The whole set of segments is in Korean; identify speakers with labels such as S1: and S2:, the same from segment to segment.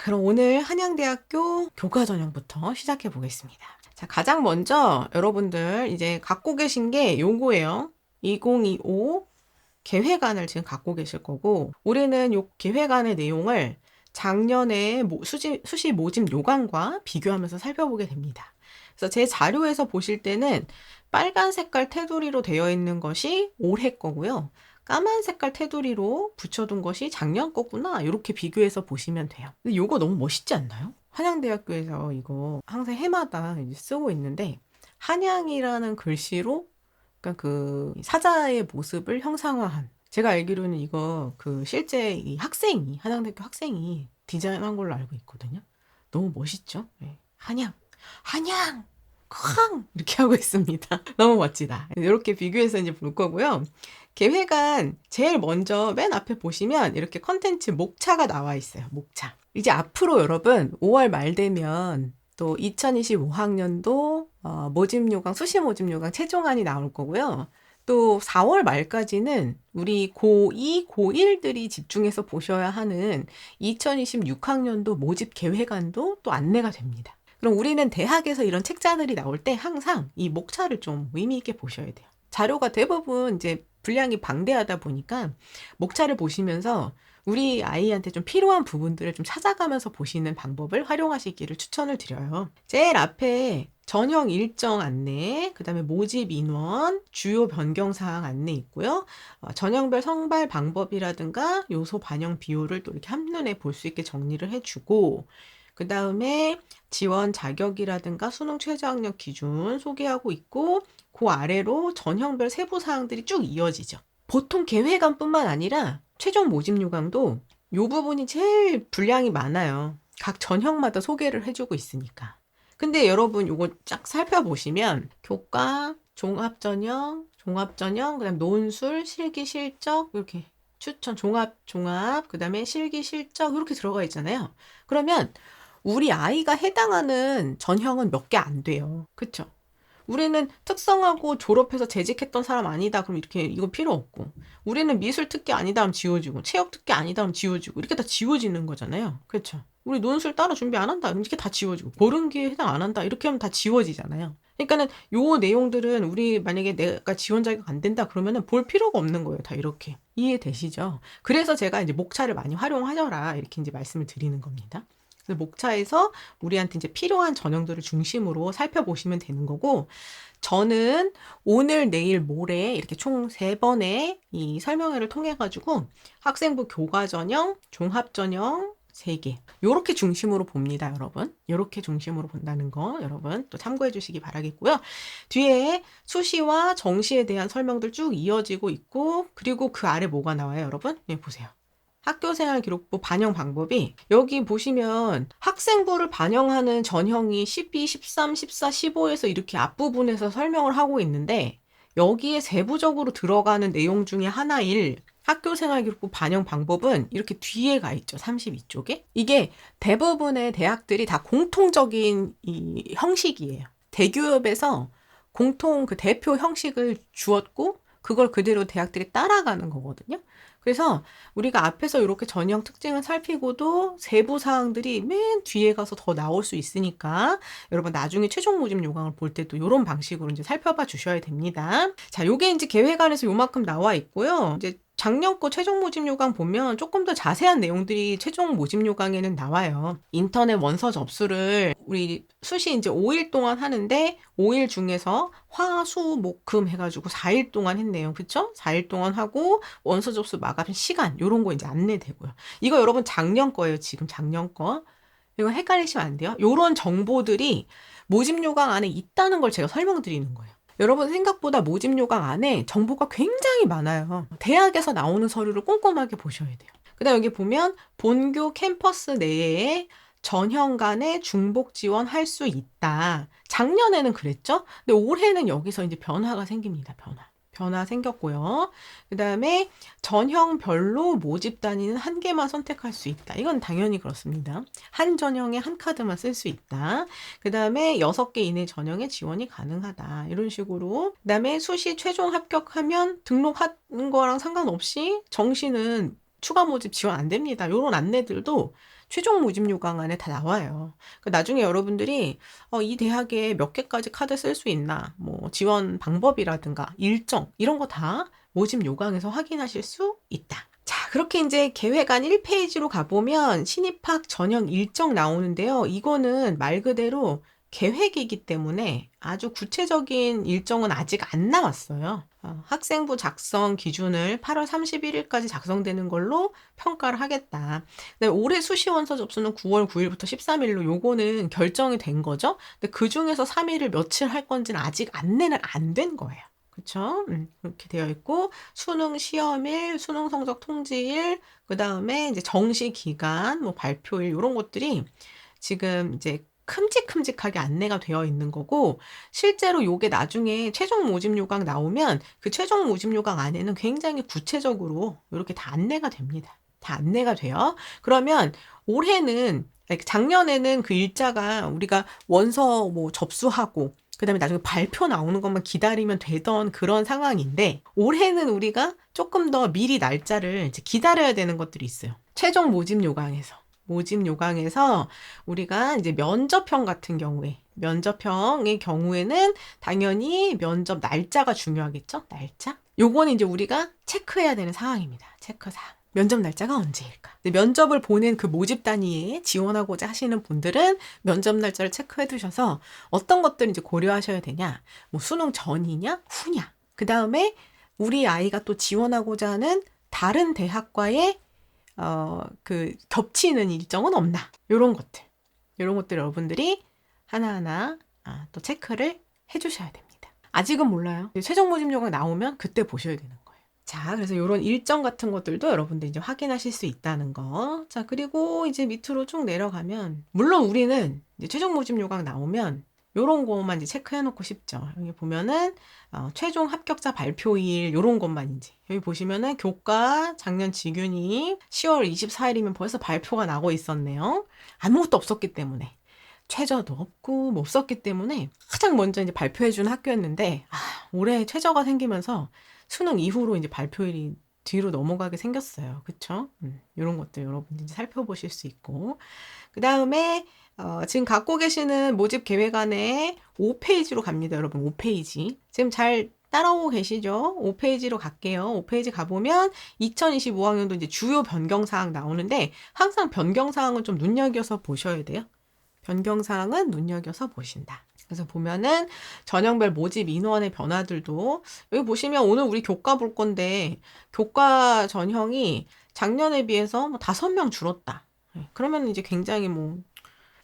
S1: 그럼 오늘 한양대학교 교과전형부터 시작해 보겠습니다. 자, 가장 먼저 여러분들 이제 갖고 계신 게 요거예요. 2025 계획안을 지금 갖고 계실 거고, 우리는 요 계획안의 내용을 작년에 수시 모집 요강과 비교하면서 살펴보게 됩니다. 그래서 제 자료에서 보실 때는 빨간 색깔 테두리로 되어 있는 것이 올해 거고요. 까만 색깔 테두리로 붙여둔 것이 작년 거구나. 이렇게 비교해서 보시면 돼요. 근데 이거 너무 멋있지 않나요? 한양대학교에서 이거 항상 해마다 이제 쓰고 있는데, 한양이라는 글씨로 그러니까 그 사자의 모습을 형상화한. 제가 알기로는 이거 그 실제 이 학생이 한양대학교 학생이 디자인한 걸로 알고 있거든요. 너무 멋있죠? 네. 한양 쾅 이렇게 하고 있습니다. 너무 멋지다. 이렇게 비교해서 이제 볼 거고요. 계획안 제일 먼저 맨 앞에 보시면 이렇게 컨텐츠 목차가 나와 있어요. 목차. 이제 앞으로 여러분 5월 말 되면 또 2025학년도 모집 요강, 수시 모집 요강 최종안이 나올 거고요. 또 4월 말까지는 우리 고2, 고1들이 집중해서 보셔야 하는 2026학년도 모집 계획안도 또 안내가 됩니다. 그럼 우리는 대학에서 이런 책자들이 나올 때 항상 이 목차를 좀 의미 있게 보셔야 돼요. 자료가 대부분 이제 분량이 방대하다 보니까 목차를 보시면서 우리 아이한테 좀 필요한 부분들을 좀 찾아가면서 보시는 방법을 활용하시기를 추천을 드려요. 제일 앞에 전형 일정 안내, 그 다음에 모집 인원, 주요 변경사항 안내 있고요. 전형별 선발 방법이라든가 요소 반영 비율을 또 이렇게 한눈에 볼 수 있게 정리를 해주고, 그 다음에 지원 자격이라든가 수능 최저학력 기준 소개하고 있고, 그 아래로 전형별 세부 사항들이 쭉 이어지죠. 보통 계획안뿐만 아니라 최종 모집 요강도 요 부분이 제일 분량이 많아요. 각 전형마다 소개를 해주고 있으니까. 근데 여러분 요거 쫙 살펴보시면 교과, 종합전형, 그다음 논술, 실기, 실적 이렇게 추천, 종합, 그 다음에 실기, 실적 이렇게 들어가 있잖아요. 그러면 우리 아이가 해당하는 전형은 몇 개 안 돼요. 그쵸? 우리는 특성하고 졸업해서 재직했던 사람 아니다. 그럼 이렇게 이거 필요 없고. 우리는 미술 특기 아니다 하면 지워지고, 체육 특기 아니다 하면 지워지고, 이렇게 다 지워지는 거잖아요. 그렇죠? 우리 논술 따로 준비 안 한다. 이렇게 다 지워지고, 보름기에 해당 안 한다. 이렇게 하면 다 지워지잖아요. 그러니까는 요 내용들은 우리 만약에 내가 지원 자격 안 된다 그러면은 볼 필요가 없는 거예요. 다 이렇게. 이해되시죠? 그래서 제가 이제 목차를 많이 활용하셔라. 이렇게 이제 말씀을 드리는 겁니다. 그래서 목차에서 우리한테 이제 필요한 전형들을 중심으로 살펴보시면 되는 거고, 저는 오늘, 내일, 모레 이렇게 총 3번의 이 설명회를 통해 가지고 학생부 교과 전형, 종합 전형 3개. 요렇게 중심으로 봅니다, 여러분. 요렇게 중심으로 본다는 거 여러분 또 참고해 주시기 바라겠고요. 뒤에 수시와 정시에 대한 설명들 쭉 이어지고 있고, 그리고 그 아래 뭐가 나와요, 여러분? 네, 보세요. 학교생활 기록부 반영 방법이 여기 보시면 학생부를 반영하는 전형이 12, 13, 14, 15에서 이렇게 앞부분에서 설명을 하고 있는데, 여기에 세부적으로 들어가는 내용 중에 하나일 학교생활 기록부 반영 방법은 이렇게 뒤에 가 있죠. 32쪽에. 이게 대부분의 대학들이 다 공통적인 이 형식이에요. 대기업에서 공통 그 대표 형식을 주었고 그걸 그대로 대학들이 따라가는 거거든요. 그래서 우리가 앞에서 이렇게 전형 특징을 살피고도 세부 사항들이 맨 뒤에 가서 더 나올 수 있으니까 여러분 나중에 최종 모집 요강을 볼 때도 이런 방식으로 이제 살펴봐 주셔야 됩니다. 자, 요게 이제 계획안에서 요만큼 나와 있고요. 이제 작년 거 최종 모집 요강 보면 조금 더 자세한 내용들이 최종 모집 요강에는 나와요. 인터넷 원서 접수를 우리 수시 이제 5일 동안 하는데 5일 중에서 화, 수, 목, 금 해가지고 4일 동안 했네요. 그쵸? 4일 동안 하고 원서 접수 마감 시간 요런 거 이제 안내되고요. 이거 여러분 작년 거예요. 지금 작년 거. 이거 헷갈리시면 안 돼요. 요런 정보들이 모집 요강 안에 있다는 걸 제가 설명드리는 거예요. 여러분 생각보다 모집 요강 안에 정보가 굉장히 많아요. 대학에서 나오는 서류를 꼼꼼하게 보셔야 돼요. 그 다음 여기 보면 본교 캠퍼스 내에 전형 간에 중복 지원할 수 있다. 작년에는 그랬죠? 근데 올해는 여기서 이제 변화가 생깁니다. 변화 생겼고요. 그 다음에 전형별로 모집 단위는 한 개만 선택할 수 있다. 이건 당연히 그렇습니다. 한 전형에 한 카드만 쓸 수 있다. 그 다음에 6개 이내 전형에 지원이 가능하다. 이런 식으로. 그 다음에 수시 최종 합격하면 등록하는 거랑 상관없이 정시는 추가 모집 지원 안 됩니다. 이런 안내들도 최종 모집 요강안에 다 나와요. 나중에 여러분들이 이 대학에 몇 개까지 카드 쓸 수 있나, 뭐 지원 방법이라든가 일정 이런 거 다 모집 요강에서 확인하실 수 있다. 자, 그렇게 이제 계획안 1페이지로 가보면 신입학 전형 일정 나오는데요. 이거는 말 그대로 계획이기 때문에 아주 구체적인 일정은 아직 안 나왔어요. 학생부 작성 기준을 8월 31일까지 작성되는 걸로 평가를 하겠다. 올해 수시원서 접수는 9월 9일부터 13일로 요거는 결정이 된 거죠. 근데 그 중에서 3일을 며칠 할 건지는 아직 안내는 안 된 거예요. 그쵸? 그렇게 되어 있고, 수능 시험일, 수능 성적 통지일, 그 다음에 이제 정시 기간, 뭐 발표일, 이런 것들이 지금 이제 큼직큼직하게 안내가 되어 있는 거고, 실제로 요게 나중에 최종 모집 요강 나오면 그 최종 모집 요강 안에는 굉장히 구체적으로 이렇게 다 안내가 됩니다. 다 안내가 돼요. 그러면 올해는, 작년에는 그 일자가 우리가 원서 뭐 접수하고, 그 다음에 나중에 발표 나오는 것만 기다리면 되던 그런 상황인데, 올해는 우리가 조금 더 미리 날짜를 이제 기다려야 되는 것들이 있어요. 최종 모집 요강에서 우리가 이제 면접형 같은 경우에, 면접형의 경우에는 당연히 면접 날짜가 중요하겠죠? 날짜? 요거는 이제 우리가 체크해야 되는 상황입니다. 체크사항. 면접 날짜가 언제일까? 면접을 보낸 그 모집 단위에 지원하고자 하시는 분들은 면접 날짜를 체크해 두셔서 어떤 것들을 이제 고려하셔야 되냐? 뭐 수능 전이냐? 후냐? 그 다음에 우리 아이가 또 지원하고자 하는 다른 대학과의 그 겹치는 일정은 없나? 요런 것들 여러분들이 하나하나 또 체크를 해주셔야 됩니다. 아직은 몰라요. 최종 모집 요강 나오면 그때 보셔야 되는 거예요. 자, 그래서 이런 일정 같은 것들도 여러분들 이제 확인하실 수 있다는 거. 자, 그리고 이제 밑으로 쭉 내려가면, 물론 우리는 이제 최종 모집 요강 나오면 요런 것만 이제 체크해 놓고 싶죠. 여기 보면은, 최종 합격자 발표일, 요런 것만 이제. 여기 보시면은 교과 작년 직윤이 10월 24일이면 벌써 발표가 나고 있었네요. 아무것도 없었기 때문에. 최저도 없고, 뭐 없었기 때문에 가장 먼저 이제 발표해준 학교였는데, 올해 최저가 생기면서 수능 이후로 이제 발표일이 뒤로 넘어가게 생겼어요. 그쵸? 이런 것들 여러분들 이제 살펴보실 수 있고. 그 다음에, 지금 갖고 계시는 모집 계획안에 5페이지로 갑니다. 여러분, 5페이지. 지금 잘 따라오고 계시죠? 5페이지로 갈게요. 5페이지 가보면 2025학년도 이제 주요 변경사항 나오는데 항상 변경사항은 좀 눈여겨서 보셔야 돼요. 변경사항은 눈여겨서 보신다. 그래서 보면은 전형별 모집 인원의 변화들도 여기 보시면 오늘 우리 교과 볼 건데 교과 전형이 작년에 비해서 뭐 5명 줄었다. 그러면 이제 굉장히 뭐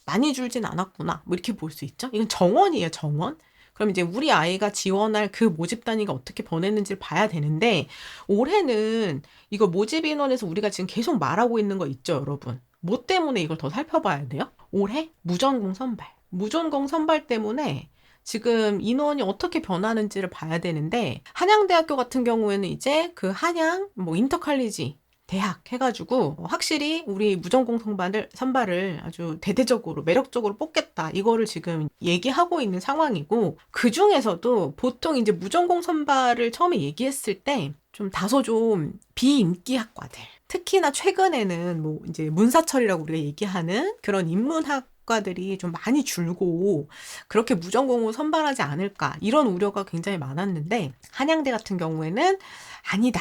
S1: 많이 줄진 않았구나. 뭐 이렇게 볼 수 있죠. 이건 정원이에요, 정원. 그럼 이제 우리 아이가 지원할 그 모집 단위가 어떻게 변했는지를 봐야 되는데 올해는 이거 모집 인원에서 우리가 지금 계속 말하고 있는 거 있죠, 여러분. 뭐 때문에 이걸 더 살펴봐야 돼요? 올해 무전공 선발. 무전공 선발 때문에 지금 인원이 어떻게 변하는지를 봐야 되는데 한양대학교 같은 경우에는 이제 그 한양 뭐 인터칼리지 대학 해가지고 확실히 우리 무전공 선발을 아주 대대적으로 매력적으로 뽑겠다 이거를 지금 얘기하고 있는 상황이고 그 중에서도 보통 이제 무전공 선발을 처음에 얘기했을 때 좀 다소 좀 비인기 학과들 특히나 최근에는 뭐 이제 문사철이라고 우리가 얘기하는 그런 인문학 과들이 좀 많이 줄고 그렇게 무전공을 선발하지 않을까 이런 우려가 굉장히 많았는데 한양대 같은 경우에는 아니다.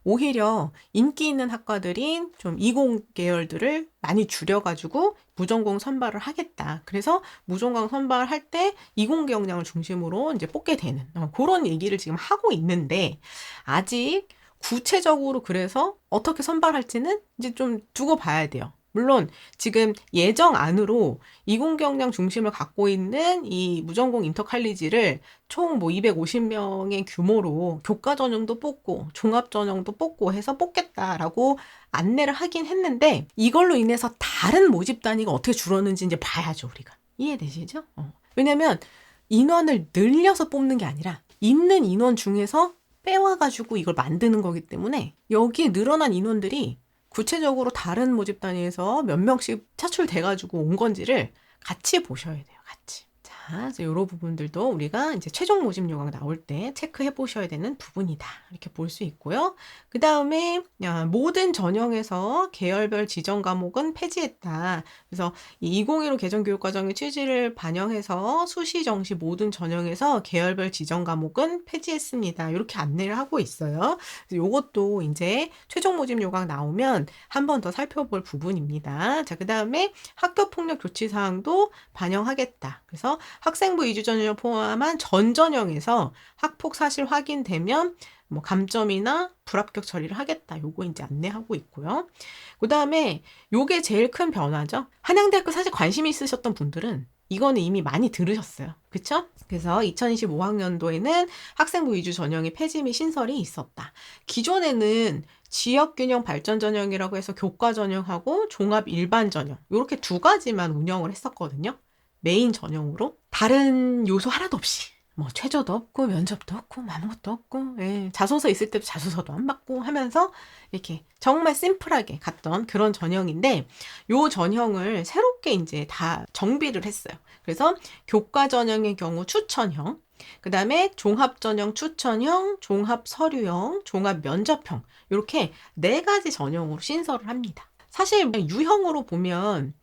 S1: 오히려 인기 있는 학과들인 좀 이공 계열들을 많이 줄여가지고 무전공 선발을 하겠다. 그래서 무전공 선발할 때 이공 역량을 중심으로 이제 뽑게 되는 그런 얘기를 지금 하고 있는데 아직 구체적으로 그래서 어떻게 선발할지는 이제 좀 두고 봐야 돼요. 물론 지금 예정 안으로 이공경량 중심을 갖고 있는 이 무전공 인터칼리지를 총 뭐 250명의 규모로 교과 전형도 뽑고 종합 전형도 뽑고 해서 뽑겠다라고 안내를 하긴 했는데 이걸로 인해서 다른 모집 단위가 어떻게 줄었는지 이제 봐야죠, 우리가. 이해되시죠? 왜냐면 인원을 늘려서 뽑는 게 아니라 있는 인원 중에서 빼와가지고 이걸 만드는 거기 때문에 여기에 늘어난 인원들이 구체적으로 다른 모집 단위에서 몇 명씩 차출돼가지고 온 건지를 같이 보셔야 돼요. 같이. 자, 그래서 요런 부분들도 우리가 이제 최종 모집 요강 나올 때 체크해 보셔야 되는 부분이다. 이렇게 볼 수 있고요. 그 다음에 모든 전형에서 계열별 지정 과목은 폐지했다. 그래서 이 2015 개정교육과정의 취지를 반영해서 수시, 정시 모든 전형에서 계열별 지정 과목은 폐지했습니다. 이렇게 안내를 하고 있어요. 그래서 요것도 이제 최종 모집 요강 나오면 한 번 더 살펴볼 부분입니다. 자, 그 다음에 학교폭력 조치 사항도 반영하겠다. 그래서 학생부 이주 전형 포함한 전 전형에서 학폭 사실 확인되면 뭐 감점이나 불합격 처리를 하겠다. 요거 이제 안내하고 있고요. 그 다음에 요게 제일 큰 변화죠. 한양대학교 사실 관심 있으셨던 분들은 이거는 이미 많이 들으셨어요. 그쵸? 그래서 2025학년도에는 학생부 이주 전형의 폐지 및 신설이 있었다. 기존에는 지역균형 발전 전형이라고 해서 교과 전형하고 종합 일반 전형 이렇게 두 가지만 운영을 했었거든요. 메인 전형으로 다른 요소 하나도 없이 뭐 최저도 없고 면접도 없고 아무것도 없고 자소서 있을 때도 자소서도 안 받고 하면서 이렇게 정말 심플하게 갔던 그런 전형인데 요 전형을 새롭게 이제 다 정비를 했어요. 그래서 교과 전형의 경우 추천형, 그 다음에 종합 전형 추천형, 종합 서류형, 종합 면접형 이렇게 4가지 전형으로 신설을 합니다. 사실 유형으로 보면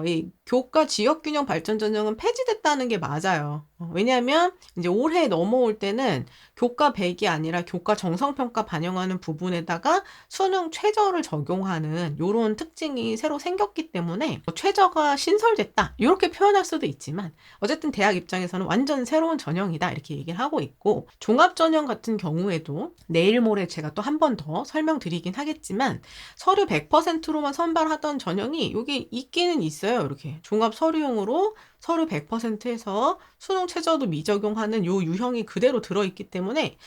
S1: 이 교과 지역균형 발전 전형은 폐지됐다는 게 맞아요. 왜냐하면 이제 올해 넘어올 때는 교과 100이 아니라 교과 정성평가 반영하는 부분에다가 수능 최저를 적용하는 이런 특징이 새로 생겼기 때문에 최저가 신설됐다 이렇게 표현할 수도 있지만 어쨌든 대학 입장에서는 완전 새로운 전형이다 이렇게 얘기를 하고 있고 종합 전형 같은 경우에도 내일 모레 제가 또 한 번 더 설명드리긴 하겠지만 서류 100%로만 선발하던 전형이 여기 있기는 있어요. 이렇게 종합 서류용으로 서류 100%에서 수능 최저도 미적용하는 요 유형이 그대로 들어있기 때문에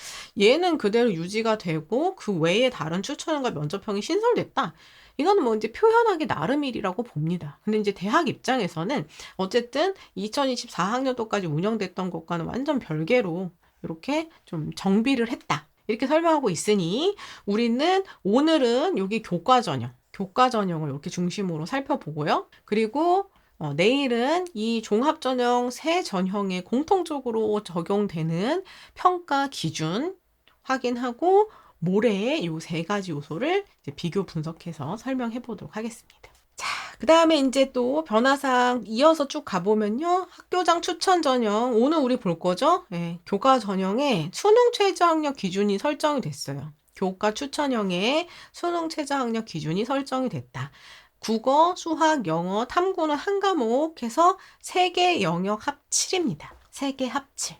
S1: 얘는 그대로 유지가 되고 그 외에 다른 추천형과 면접형이 신설됐다. 이거는 뭐 이제 표현하기 나름이라고 봅니다. 근데 이제 대학 입장에서는 어쨌든 2024학년도까지 운영됐던 것과는 완전 별개로 이렇게 좀 정비를 했다. 이렇게 설명하고 있으니 우리는 오늘은 여기 교과 전형을 이렇게 중심으로 살펴보고요. 그리고 내일은 이 종합 전형 세 전형에 공통적으로 적용되는 평가 기준 확인하고 모레의 이 3가지 요소를 이제 비교 분석해서 설명해 보도록 하겠습니다. 자, 그 다음에 이제 또 변화사항 이어서 쭉 가보면요. 학교장 추천 전형, 오늘 우리 볼 거죠? 교과 전형에 수능 최저 학력 기준이 설정이 됐어요. 교과 추천형에 수능 최저 학력 기준이 설정이 됐다. 국어, 수학, 영어, 탐구는 한 과목 해서 3개 영역 합칠입니다. 3개 합칠.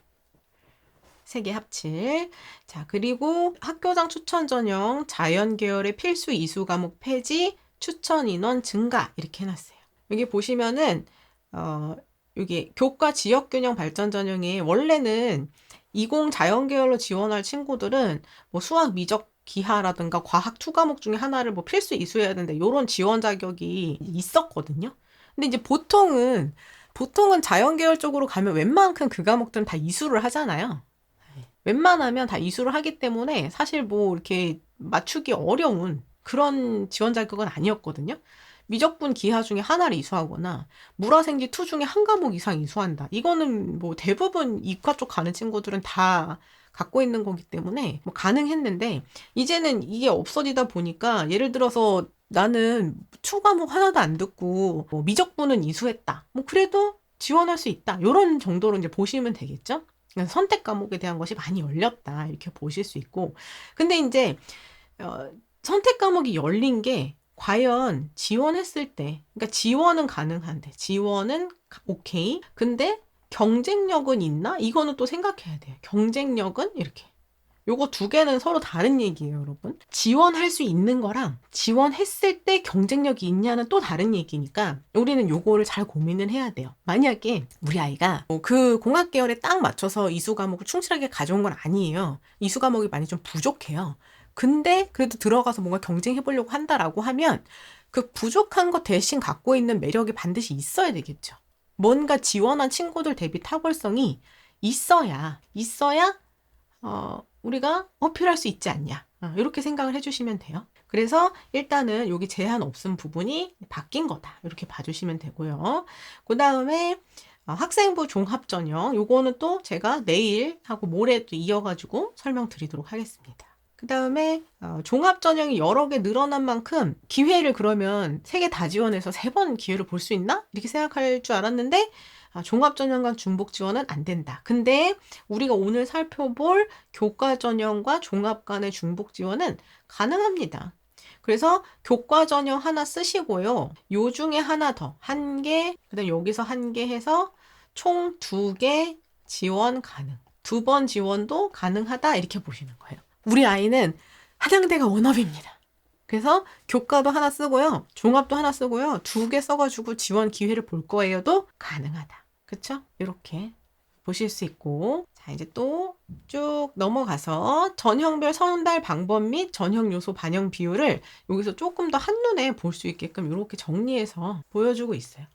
S1: 3개 합칠. 자, 그리고 학교장 추천 전형 자연 계열의 필수 이수 과목 폐지, 추천 인원 증가 이렇게 해놨어요. 여기 보시면은 여기 교과 지역균형 발전 전형에 원래는 20 자연 계열로 지원할 친구들은 뭐 수학, 미적, 기하라든가 과학 2과목 중에 하나를 뭐 필수 이수해야 되는데 이런 지원 자격이 있었거든요. 근데 이제 보통은 자연 계열 쪽으로 가면 웬만큼 그 과목들은 다 이수를 하잖아요. 웬만하면 다 이수를 하기 때문에 사실 뭐 이렇게 맞추기 어려운 그런 지원 자격은 아니었거든요. 미적분 기하 중에 하나를 이수하거나 물화생지 2 중에 한 과목 이상 이수한다. 이거는 뭐 대부분 이과 쪽 가는 친구들은 다 갖고 있는 거기 때문에 뭐 가능했는데 이제는 이게 없어지다 보니까 예를 들어서 나는 2 과목 하나도 안 듣고 뭐 미적분은 이수했다. 뭐 그래도 지원할 수 있다. 이런 정도로 이제 보시면 되겠죠. 선택 과목에 대한 것이 많이 열렸다. 이렇게 보실 수 있고. 근데 이제 선택 과목이 열린 게 과연 지원했을 때, 그러니까 지원은 가능한데, 지원은 오케이. 근데 경쟁력은 있나? 이거는 또 생각해야 돼요. 경쟁력은 이렇게. 요거 2개는 서로 다른 얘기예요, 여러분. 지원할 수 있는 거랑 지원했을 때 경쟁력이 있냐는 또 다른 얘기니까 우리는 요거를 잘 고민을 해야 돼요. 만약에 우리 아이가 그 공학 계열에 딱 맞춰서 이수 과목을 충실하게 가져온 건 아니에요. 이수 과목이 많이 좀 부족해요. 근데 그래도 들어가서 뭔가 경쟁해 보려고 한다라고 하면 그 부족한 것 대신 갖고 있는 매력이 반드시 있어야 되겠죠. 뭔가 지원한 친구들 대비 탁월성이 있어야 우리가 어필할 수 있지 않냐. 이렇게 생각을 해주시면 돼요. 그래서 일단은 여기 제한 없음 부분이 바뀐 거다. 이렇게 봐주시면 되고요. 그 다음에 학생부 종합전형 요거는 또 제가 내일하고 모레 또 이어가지고 설명드리도록 하겠습니다. 그 다음에 종합전형이 여러 개 늘어난 만큼 기회를 그러면 3개 다 지원해서 3번 기회를 볼 수 있나? 이렇게 생각할 줄 알았는데 종합전형과 중복지원은 안 된다. 근데 우리가 오늘 살펴볼 교과전형과 종합 간의 중복지원은 가능합니다. 그래서 교과전형 하나 쓰시고요. 요 중에 하나 더, 1개, 그 다음 여기서 1개 해서 총 2개 지원 가능. 2번 지원도 가능하다 이렇게 보시는 거예요. 우리 아이는 한양대가 원업입니다. 그래서 교과도 하나 쓰고요. 종합도 하나 쓰고요. 2개 써가지고 지원 기회를 볼 거예요도 가능하다. 그쵸? 이렇게 보실 수 있고, 자 이제 또 쭉 넘어가서 전형별 선발 방법 및 전형 요소 반영 비율을 여기서 조금 더 한눈에 볼 수 있게끔 이렇게 정리해서 보여주고 있어요.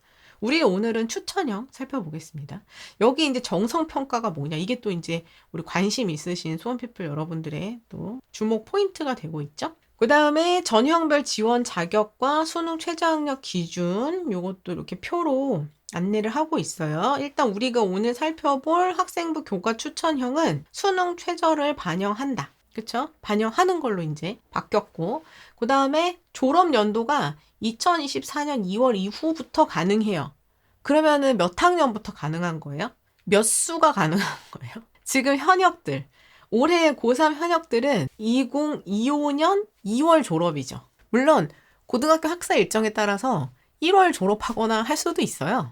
S1: 우리 오늘은 추천형 살펴보겠습니다. 여기 이제 정성평가가 뭐냐, 이게 또 이제 우리 관심 있으신 수험피플 여러분들의 또 주목 포인트가 되고 있죠. 그 다음에 전형별 지원 자격과 수능 최저학력 기준, 요것도 이렇게 표로 안내를 하고 있어요. 일단 우리가 오늘 살펴볼 학생부 교과 추천형은 수능 최저를 반영한다. 그쵸? 반영하는 걸로 이제 바뀌었고, 그 다음에 졸업 연도가 2024년 2월 이후부터 가능해요. 그러면은 몇 학년부터 가능한 거예요? 몇 수가 가능한 거예요? 지금 현역들, 올해 고3 현역들은 2025년 2월 졸업이죠. 물론 고등학교 학사 일정에 따라서 1월 졸업하거나 할 수도 있어요.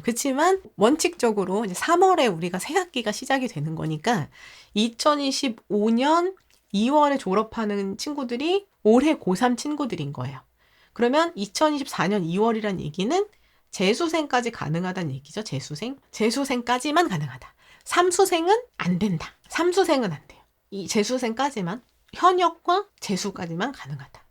S1: 그렇지만 원칙적으로 이제 3월에 우리가 새 학기가 시작이 되는 거니까 2025년 2월에 졸업하는 친구들이 올해 고3 친구들인 거예요. 그러면 2024년 2월이란 얘기는 재수생까지 가능하다는 얘기죠. 재수생까지만 가능하다. 삼수생은 안 된다. 삼수생은 안 돼요. 이 재수생까지만, 현역과 재수까지만 가능하다.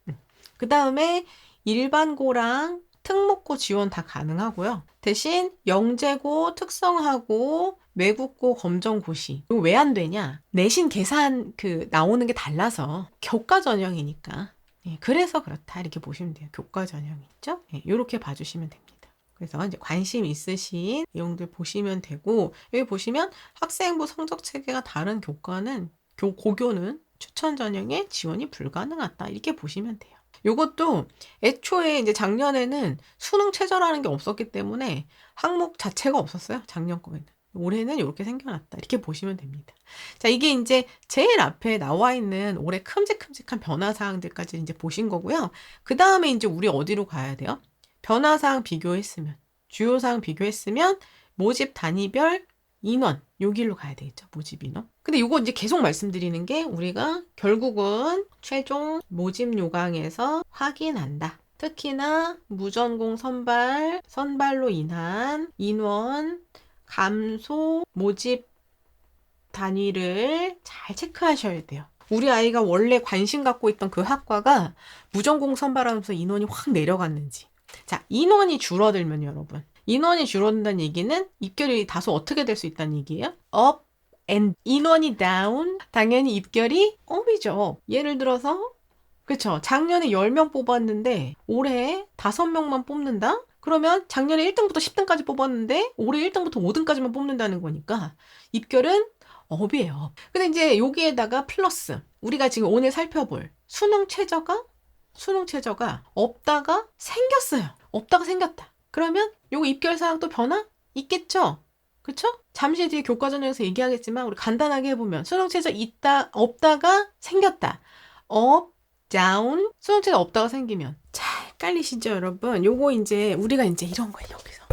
S1: 그 다음에 일반고랑 특목고 지원 다 가능하고요. 대신 영재고, 특성화고, 외국고, 검정고시. 이거 왜 안 되냐? 내신 계산 나오는 게 달라서 교과 전형이니까. 그래서 그렇다 이렇게 보시면 돼요. 교과 전형이 있죠? 이렇게 봐주시면 됩니다. 그래서 이제 관심 있으신 내용들 보시면 되고, 여기 보시면 학생부 성적 체계가 다른 교과는 고교는 추천 전형에 지원이 불가능하다 이렇게 보시면 돼요. 요것도 애초에 이제 작년에는 수능 최저라는 게 없었기 때문에 항목 자체가 없었어요. 작년 거에는. 올해는 이렇게 생겨났다 이렇게 보시면 됩니다. 자, 이게 이제 제일 앞에 나와 있는 올해 큼직큼직한 변화사항들까지 이제 보신 거고요. 그 다음에 이제 우리 어디로 가야 돼요? 변화사항 비교했으면, 주요사항 비교했으면 모집 단위별 인원, 요 길로 가야 되겠죠. 모집 인원. 근데 요거 이제 계속 말씀드리는 게 우리가 결국은 최종 모집 요강에서 확인한다. 특히나 무전공 선발로 인한 인원 감소, 모집 단위를 잘 체크하셔야 돼요. 우리 아이가 원래 관심 갖고 있던 그 학과가 무전공 선발하면서 인원이 확 내려갔는지. 자, 인원이 줄어들면 여러분, 인원이 줄어든다는 얘기는 입결이 다소 어떻게 될 수 있다는 얘기예요? up and 인원이 down, 당연히 입결이 up이죠. 예를 들어서 그쵸, 작년에 10명 뽑았는데 올해 5명만 뽑는다? 그러면 작년에 1등부터 10등까지 뽑았는데 올해 1등부터 5등까지만 뽑는다는 거니까 입결은 up이에요. 근데 이제 여기에다가 플러스 우리가 지금 오늘 살펴볼 수능 최저가 없다가 생겼어요. 없다가 생겼다. 그러면 요거 입결사항 또 변화 있겠죠? 그쵸? 잠시 뒤에 교과전형에서 얘기하겠지만 우리 간단하게 해보면 수능 최저 없다가 생겼다. up, down, 수능 최저 없다가 생기면 잘 헷갈리시죠 여러분? 요거 이제 우리가 이제 이런 거예요. 여기서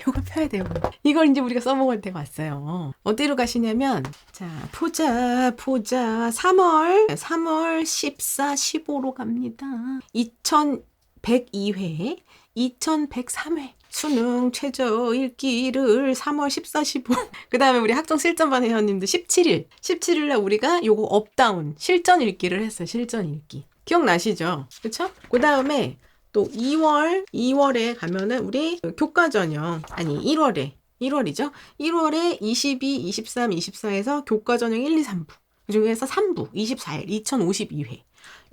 S1: 요거 펴야 돼요. 이걸 이제 우리가 써먹을 때가 왔어요. 어디로 가시냐면 자 보자 3월 14, 15로 갑니다. 2102회 2103회 수능 최저 읽기를 3월 14, 15. 그 다음에 우리 학종 실전반 회원님들 17일날 우리가 요거 업다운 실전 읽기를 했어요. 실전 읽기. 기억나시죠? 그쵸? 그 다음에 또 2월에 가면은 우리 교과 전형, 아니 1월이죠? 1월에 22, 23, 24에서 교과 전형 1, 2, 3부. 그 중에서 3부, 24일, 2052회.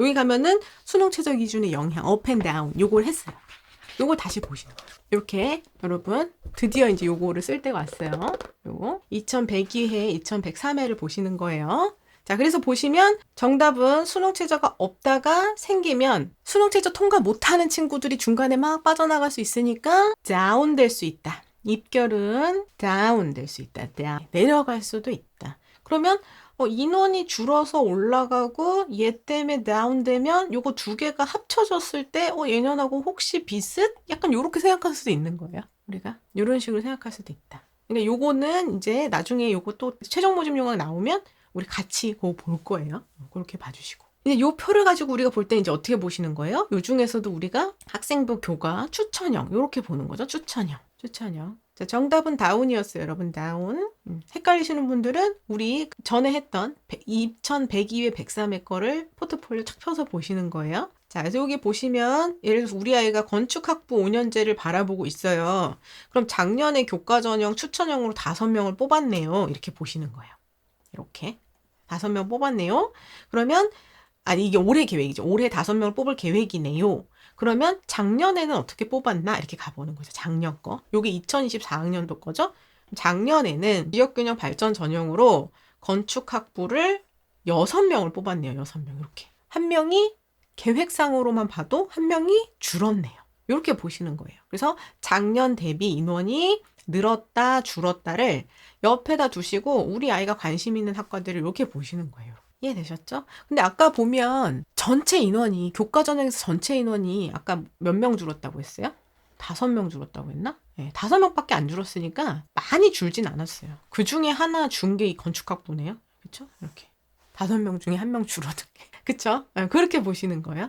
S1: 여기 가면은 수능 최저 기준의 영향, 업 앤 다운, 요걸 했어요. 요거 다시 보시는 거예요. 이렇게 여러분 드디어 이제 요거를 쓸 때가 왔어요. 요거 2102회, 2103회를 보시는 거예요. 자, 그래서 보시면 정답은 수능 최저가 없다가 생기면 수능 최저 통과 못하는 친구들이 중간에 막 빠져나갈 수 있으니까 다운 될 수 있다. 입결은 다운 될 수 있다. 내려갈 수도 있다. 그러면 인원이 줄어서 올라가고 얘 때문에 다운되면 요거 두 개가 합쳐졌을 때 얘년하고 혹시 비슷? 약간 요렇게 생각할 수도 있는 거예요. 우리가 요런 식으로 생각할 수도 있다. 그러니까 요거는 이제 나중에 요거 또 최종 모집 요강 나오면 우리 같이 그거 볼 거예요. 그렇게 봐주시고. 이제 요 표를 가지고 우리가 볼 때 이제 어떻게 보시는 거예요? 요 중에서도 우리가 학생부 교과 추천형 요렇게 보는 거죠. 추천형. 자, 정답은 다운이었어요. 여러분 다운. 헷갈리시는 분들은 우리 전에 했던 2102회 103회 거를 포트폴리오 착 펴서 보시는 거예요. 자, 그래서 여기 보시면 예를 들어서 우리 아이가 건축학부 5년제를 바라보고 있어요. 그럼 작년에 교과전형 추천형으로 5명을 뽑았네요. 이렇게 보시는 거예요. 이렇게 5명 뽑았네요. 그러면 이게 올해 계획이죠. 올해 5명을 뽑을 계획이네요. 그러면 작년에는 어떻게 뽑았나 이렇게 가보는 거죠. 작년 거. 요게 2024학년도 거죠. 작년에는 지역균형 발전 전형으로 건축학부를 6명을 뽑았네요. 6명 이렇게. 한 명이 계획상으로만 봐도 한 명이 줄었네요. 이렇게 보시는 거예요. 그래서 작년 대비 인원이 늘었다 줄었다를 옆에다 두시고 우리 아이가 관심 있는 학과들을 이렇게 보시는 거예요. 이해되셨죠? 근데 아까 보면 전체 인원이 교과 전형에서 전체 인원이 아까 몇 명 줄었다고 했어요? 5명 줄었다고 했나? 네, 5명밖에 안 줄었으니까 많이 줄진 않았어요. 그 중에 하나 준 게 이 건축학부네요. 그쵸? 이렇게 5명 중에 1명 줄어든 게. 그쵸? 네, 그렇게 보시는 거예요.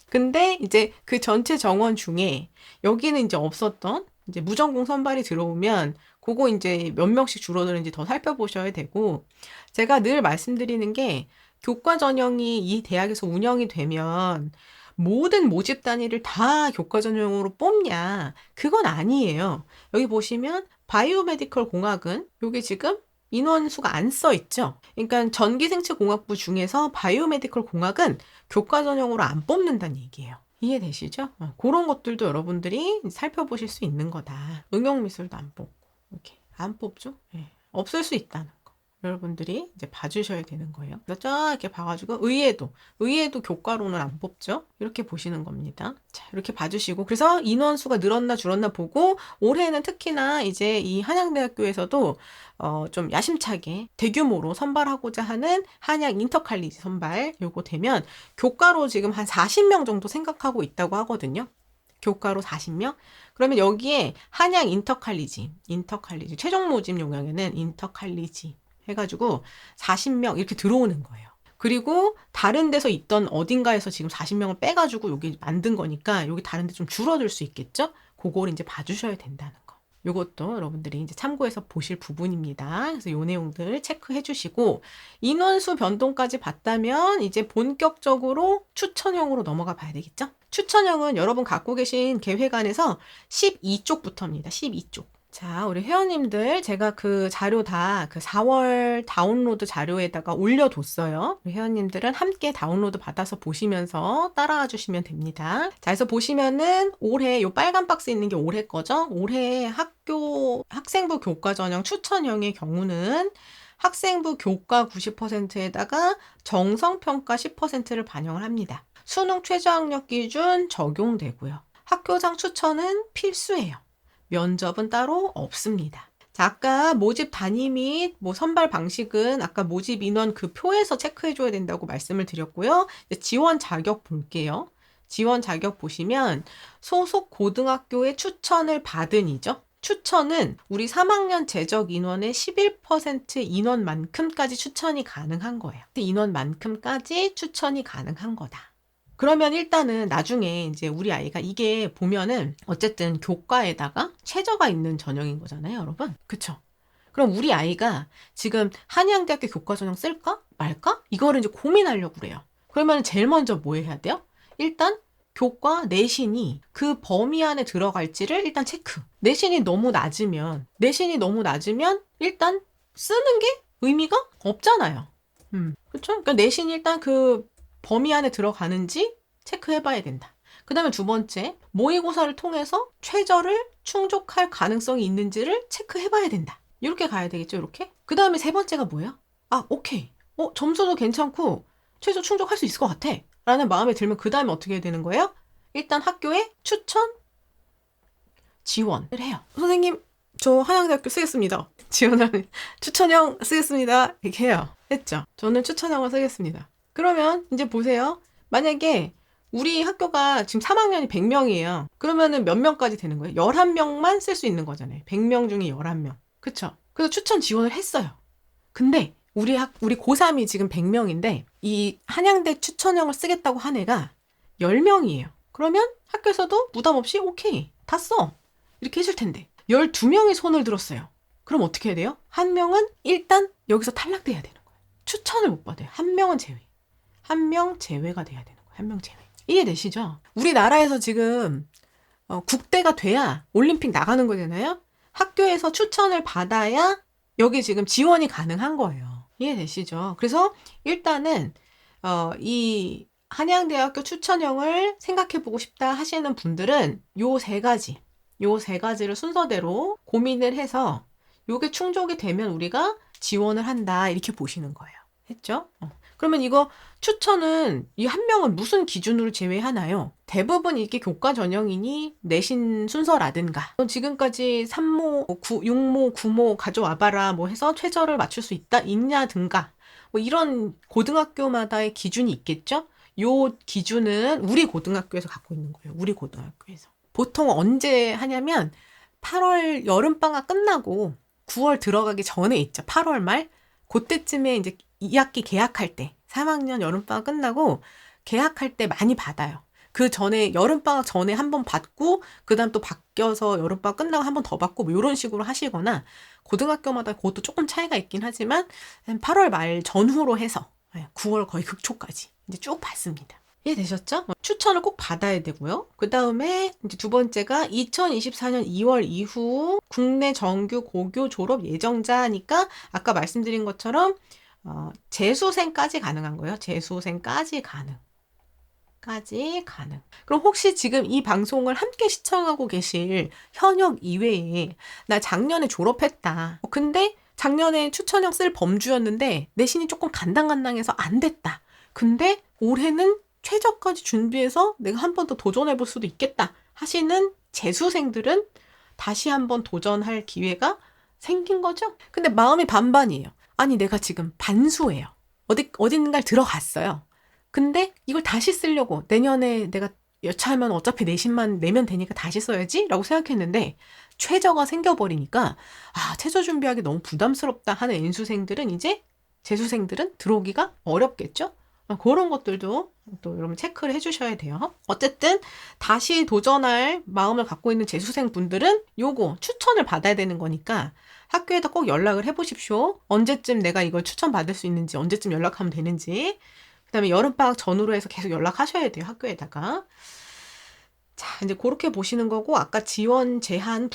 S1: 근데 이제 그 전체 정원 중에 여기는 이제 없었던 이제 무전공 선발이 들어오면 그거 이제 몇 명씩 줄어드는지 더 살펴보셔야 되고, 제가 늘 말씀드리는 게 교과 전형이 이 대학에서 운영이 되면 모든 모집 단위를 다 교과 전형으로 뽑냐? 그건 아니에요. 여기 보시면 바이오메디컬 공학은 여기 지금 인원수가 안 써 있죠. 그러니까 전기생체공학부 중에서 바이오메디컬 공학은 교과 전형으로 안 뽑는다는 얘기예요. 이해되시죠? 그런 것들도 여러분들이 살펴보실 수 있는 거다. 응용미술도 안 뽑고 이렇게 안 뽑죠? 네. 없을 수 있다는 거. 여러분들이 이제 봐주셔야 되는 거예요. 그래서 쫙 이렇게 봐가지고 의예도 교과로는 안 뽑죠? 이렇게 보시는 겁니다. 자, 이렇게 봐주시고, 그래서 인원수가 늘었나 줄었나 보고, 올해는 특히나 이제 이 한양대학교에서도 좀 야심차게 대규모로 선발하고자 하는 한양 인터칼리지 선발 요거 되면 교과로 지금 한 40명 정도 생각하고 있다고 하거든요. 교과로 40명? 그러면 여기에 한양 인터칼리지 최종 모집 용역에는 인터칼리지 해가지고 40명 이렇게 들어오는 거예요. 그리고 다른 데서 있던 어딘가에서 지금 40명을 빼가지고 여기 만든 거니까 여기 다른 데 좀 줄어들 수 있겠죠? 그거를 이제 봐주셔야 된다는 거. 요것도 여러분들이 이제 참고해서 보실 부분입니다. 그래서 요 내용들 체크해 주시고, 인원수 변동까지 봤다면 이제 본격적으로 추천형으로 넘어가 봐야 되겠죠? 추천형은 여러분 갖고 계신 계획안에서 12쪽부터입니다. 12쪽. 자, 우리 회원님들 제가 그 자료 다 그 4월 다운로드 자료에다가 올려뒀어요. 우리 회원님들은 함께 다운로드 받아서 보시면서 따라와 주시면 됩니다. 자, 그래서 보시면은 올해 요 빨간 박스 있는 게 올해 거죠. 올해 학생부 교과 전형 추천형의 경우는 학생부 교과 90%에다가 정성평가 10%를 반영을 합니다. 수능 최저학력 기준 적용되고요. 학교장 추천은 필수예요. 면접은 따로 없습니다. 자, 아까 모집 단위 및 선발 방식은 아까 모집 인원 그 표에서 체크해줘야 된다고 말씀을 드렸고요. 지원 자격 볼게요. 지원 자격 보시면 소속 고등학교의 추천을 받은이죠. 추천은 우리 3학년 재적 인원의 11% 인원만큼까지 추천이 가능한 거예요. 인원만큼까지 추천이 가능한 거다. 그러면 일단은 나중에 이제 우리 아이가 이게 보면은 어쨌든 교과에다가 최저가 있는 전형인 거잖아요, 여러분. 그쵸? 그럼 우리 아이가 지금 한양대학교 교과 전형 쓸까? 말까? 이거를 이제 고민하려고 그래요. 그러면 제일 먼저 뭐 해야 돼요? 일단 교과 내신이 그 범위 안에 들어갈지를 일단 체크. 내신이 너무 낮으면 일단 쓰는 게 의미가 없잖아요. 그쵸? 그러니까 내신이 일단 그 범위 안에 들어가는지 체크해봐야 된다. 그 다음에 두 번째, 모의고사를 통해서 최저를 충족할 가능성이 있는지를 체크해봐야 된다. 이렇게 가야 되겠죠, 이렇게? 그 다음에 세 번째가 뭐예요? 아, 오케이. 점수도 괜찮고 최저 충족할 수 있을 것 같아. 라는 마음에 들면 그 다음에 어떻게 해야 되는 거예요? 일단 학교에 추천, 지원을 해요. 선생님, 저 한양대학교 쓰겠습니다. 지원하는 추천형 쓰겠습니다. 이렇게 해요. 했죠? 저는 추천형을 쓰겠습니다. 그러면 이제 보세요. 만약에 우리 학교가 지금 3학년이 100명이에요. 그러면은 몇 명까지 되는 거예요? 11명만 쓸 수 있는 거잖아요. 100명 중에 11명. 그쵸? 그래서 추천 지원을 했어요. 근데 우리 고3이 지금 100명인데 이 한양대 추천형을 쓰겠다고 한 애가 10명이에요. 그러면 학교에서도 부담 없이 오케이, 다 써. 이렇게 해줄 텐데 12명이 손을 들었어요. 그럼 어떻게 해야 돼요? 한 명은 일단 여기서 탈락돼야 되는 거예요. 추천을 못 받아요. 한 명은 제외. 한 명 제외가 돼야 되는 거예요. 한 명 제외. 이해되시죠? 우리나라에서 지금 국대가 돼야 올림픽 나가는 거잖아요. 학교에서 추천을 받아야 여기 지금 지원이 가능한 거예요. 이해되시죠? 그래서 일단은 이 한양대학교 추천형을 생각해보고 싶다 하시는 분들은 요 세 가지를 순서대로 고민을 해서 요게 충족이 되면 우리가 지원을 한다 이렇게 보시는 거예요. 했죠? 그러면 이거 추천은 이 한 명은 무슨 기준으로 제외하나요? 대부분 이게 교과 전형이니 내신 순서라든가 지금까지 3모, 6모, 9모 가져와봐라 뭐 해서 최저를 맞출 수 있냐든가 뭐 이런 고등학교마다의 기준이 있겠죠? 요 기준은 우리 고등학교에서 갖고 있는 거예요. 우리 고등학교에서. 보통 언제 하냐면 8월 여름방학 끝나고 9월 들어가기 전에 있죠. 8월 말. 그때쯤에 이제 2학기 개학할 때 3학년 여름방학 끝나고 개학할 때 많이 받아요. 그 전에 여름방학 전에 한번 받고 그 다음 또 바뀌어서 여름방학 끝나고 한 번 더 받고 뭐 이런 식으로 하시거나 고등학교마다 그것도 조금 차이가 있긴 하지만 8월 말 전후로 해서 9월 거의 극초까지 이제 쭉 받습니다. 이해되셨죠? 추천을 꼭 받아야 되고요. 그 다음에 이제 두 번째가 2024년 2월 이후 국내 정규 고교 졸업 예정자니까 아까 말씀드린 것처럼 재수생까지 가능한 거예요. 재수생까지 가능. 그럼 혹시 지금 이 방송을 함께 시청하고 계실 현역 이외에 나 작년에 졸업했다. 근데 작년에 추천형 쓸 범주였는데 내신이 조금 간당간당해서 안 됐다. 근데 올해는 최저까지 준비해서 내가 한 번 더 도전해볼 수도 있겠다 하시는 재수생들은 다시 한번 도전할 기회가 생긴 거죠. 근데 마음이 반반이에요. 아니 내가 지금 반수예요. 어딘가를 들어갔어요. 근데 이걸 다시 쓰려고 내년에 내가 여차하면 어차피 내신만 내면 되니까 다시 써야지 라고 생각했는데 최저가 생겨버리니까 최저 준비하기 너무 부담스럽다 하는 N수생들은 이제 재수생들은 들어오기가 어렵겠죠. 그런 것들도 또 여러분 체크를 해주셔야 돼요. 어쨌든 다시 도전할 마음을 갖고 있는 재수생 분들은 요거 추천을 받아야 되는 거니까 학교에다 꼭 연락을 해보십시오. 언제쯤 내가 이걸 추천받을 수 있는지, 언제쯤 연락하면 되는지. 그 다음에 여름방학 전후로 해서 계속 연락하셔야 돼요. 학교에다가. 자, 이제 그렇게 보시는 거고 아까 지원 제한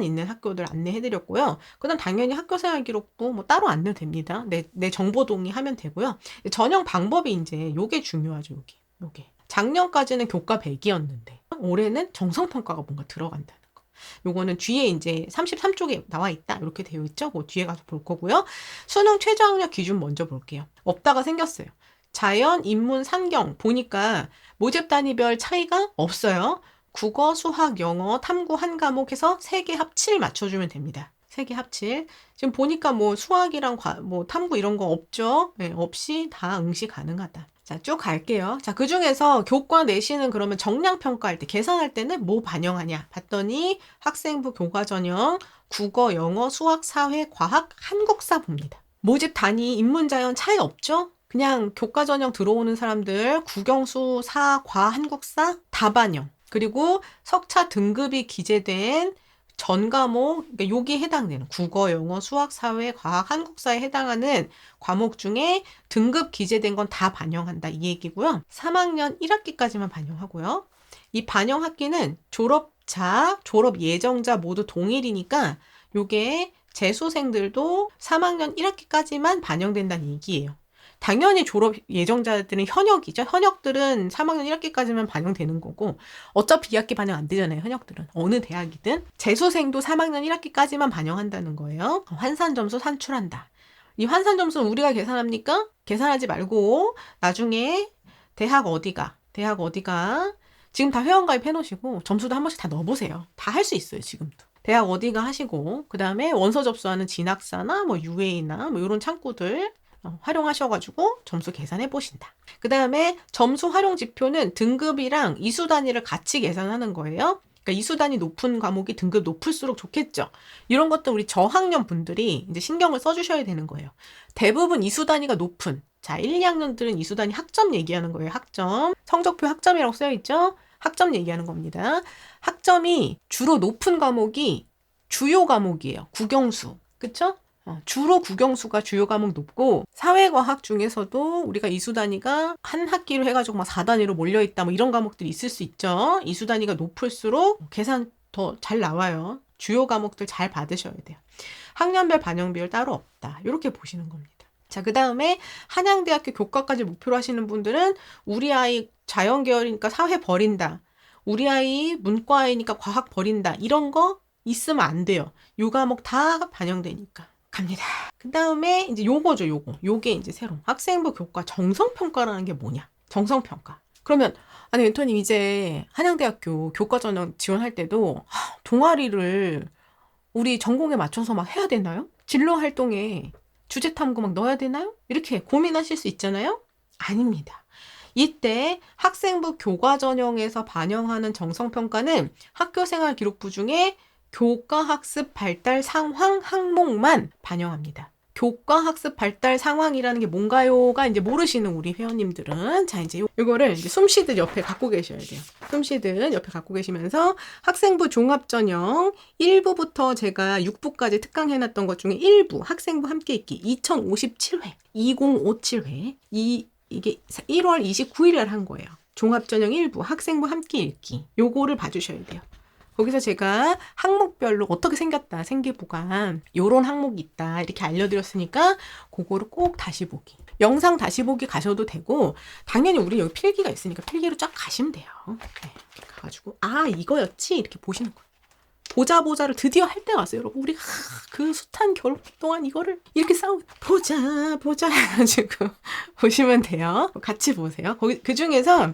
S1: 있는 학교들 안내해드렸고요. 그 다음 당연히 학교생활 기록부 뭐 따로 안 내도 됩니다. 내 정보 동의하면 되고요. 전형 방법이 이제 요게 중요하죠. 요게. 작년까지는 교과 100이었는데 올해는 정성평가가 뭔가 들어간다는 거. 요거는 뒤에 이제 33쪽에 나와 있다. 이렇게 되어 있죠. 그 뒤에 가서 볼 거고요. 수능 최저학력 기준 먼저 볼게요. 없다가 생겼어요. 자연, 인문, 산경 보니까 모집 단위별 차이가 없어요. 국어, 수학, 영어, 탐구 한 과목에서 3개 합칠 맞춰주면 됩니다. 3개 합칠. 지금 보니까 뭐 수학이랑 뭐 탐구 이런 거 없죠? 네, 없이 다 응시 가능하다. 자, 쭉 갈게요. 자, 그 중에서 교과 내신은 그러면 정량 평가할 때, 계산할 때는 뭐 반영하냐? 봤더니 학생부 교과 전형, 국어, 영어, 수학, 사회, 과학, 한국사 봅니다. 모집 단위, 인문, 자연 차이 없죠? 그냥 교과 전형 들어오는 사람들 국영수, 사, 과, 한국사 다 반영. 그리고 석차 등급이 기재된 전 과목, 그러니까 여기에 해당되는 국어, 영어, 수학, 사회, 과학, 한국사에 해당하는 과목 중에 등급 기재된 건 다 반영한다 이 얘기고요. 3학년 1학기까지만 반영하고요. 이 반영 학기는 졸업자, 졸업 예정자 모두 동일이니까 요게 재수생들도 3학년 1학기까지만 반영된다는 얘기예요. 당연히 졸업 예정자들은 현역이죠. 현역들은 3학년 1학기까지만 반영되는 거고 어차피 2학기 반영 안 되잖아요. 현역들은. 어느 대학이든. 재수생도 3학년 1학기까지만 반영한다는 거예요. 환산 점수 산출한다. 이 환산 점수는 우리가 계산합니까? 계산하지 말고 나중에 대학 어디가 지금 다 회원가입 해놓으시고 점수도 한 번씩 다 넣어보세요. 다 할 수 있어요. 지금도. 대학 어디가 하시고 그 다음에 원서 접수하는 진학사나 뭐 UA나 뭐 이런 창구들 활용하셔가지고 점수 계산해 보신다. 그 다음에 점수 활용 지표는 등급이랑 이수 단위를 같이 계산하는 거예요. 그러니까 이수 단위 높은 과목이 등급 높을수록 좋겠죠. 이런 것도 우리 저학년 분들이 이제 신경을 써주셔야 되는 거예요. 대부분 이수 단위가 높은, 자, 1, 2학년들은 이수 단위 학점 얘기하는 거예요. 학점. 성적표 학점이라고 써있죠? 학점 얘기하는 겁니다. 학점이 주로 높은 과목이 주요 과목이에요. 국영수. 그쵸? 주로 국영수가 주요 과목 높고 사회과학 중에서도 우리가 이수 단위가 한 학기로 해가지고 막 4단위로 몰려있다 뭐 이런 과목들이 있을 수 있죠. 이수 단위가 높을수록 계산 더 잘 나와요. 주요 과목들 잘 받으셔야 돼요. 학년별 반영 비율 따로 없다. 이렇게 보시는 겁니다. 자, 그 다음에 한양대학교 교과까지 목표로 하시는 분들은 우리 아이 자연계열이니까 사회 버린다. 우리 아이 문과이니까 과학 버린다. 이런 거 있으면 안 돼요. 요 과목 다 반영되니까. 갑니다. 그 다음에 이제 요거죠, 요거. 요게 이제 새로. 학생부 교과 정성평가라는 게 뭐냐? 정성평가. 그러면, 아니, 멘토님 이제 한양대학교 교과전형 지원할 때도 동아리를 우리 전공에 맞춰서 막 해야 되나요? 진로 활동에 주제 탐구 막 넣어야 되나요? 이렇게 고민하실 수 있잖아요? 아닙니다. 이때 학생부 교과전형에서 반영하는 정성평가는 학교생활 기록부 중에 교과학습 발달 상황 항목만 반영합니다. 교과학습 발달 상황이라는 게 뭔가요가 이제 모르시는 우리 회원님들은 자 이제 이거를 이제 숨쉬듯 옆에 갖고 계셔야 돼요. 숨쉬듯 옆에 갖고 계시면서 학생부 종합전형 1부부터 제가 6부까지 특강해놨던 것 중에 1부 학생부 함께 읽기 2057회 2057회 이게 1월 29일에 한 거예요. 종합전형 1부 학생부 함께 읽기 요거를 봐주셔야 돼요. 거기서 제가 항목별로 어떻게 생겼다, 생기부가 요런 항목이 있다 이렇게 알려드렸으니까 그거를 꼭 다시 보기. 영상 다시 보기 가셔도 되고 당연히 우리 여기 필기가 있으니까 필기로 쫙 가시면 돼요. 네, 가가지고 아 이거였지 이렇게 보시는 거예요. 보자를 드디어 할 때 왔어요. 여러분 우리가 그 숱한 겨울 동안 이거를 이렇게 보자 해가지고 보시면 돼요. 같이 보세요. 거기 그 중에서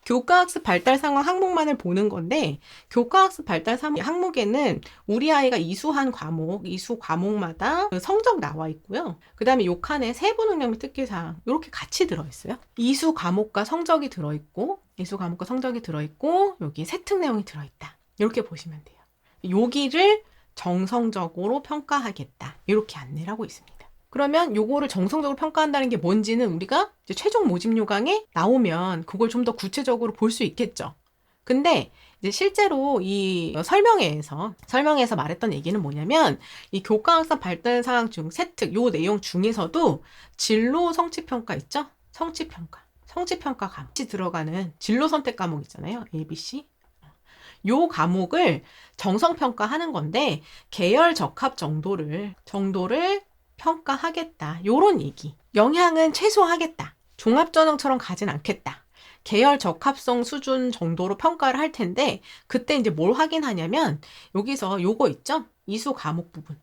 S1: 교과학습 발달 상황 항목만을 보는 건데 교과학습 발달 상황 항목에는 우리 아이가 이수한 과목, 이수 과목마다 성적 나와 있고요. 그 다음에 요 칸에 세부 능력 및 특기사항 이렇게 같이 들어있어요. 이수 과목과 성적이 들어있고 여기 세특 내용이 들어있다. 이렇게 보시면 돼요. 여기를 정성적으로 평가하겠다. 이렇게 안내를 하고 있습니다. 그러면 요거를 정성적으로 평가한다는 게 뭔지는 우리가 이제 최종 모집 요강에 나오면 그걸 좀 더 구체적으로 볼 수 있겠죠. 근데 이제 실제로 이 설명회에서 말했던 얘기는 뭐냐면 이 교과학습 발달 사항 중 세특 요 내용 중에서도 진로 성취평가 있죠? 성취평가 과목이 들어가는 진로 선택 과목 있잖아요. ABC. 요 과목을 정성평가하는 건데 계열 적합 정도를 평가하겠다. 요런 얘기. 영향은 최소화하겠다. 종합전형처럼 가진 않겠다. 계열 적합성 수준 정도로 평가를 할 텐데 그때 이제 뭘 확인하냐면 여기서 요거 있죠? 이수 과목 부분.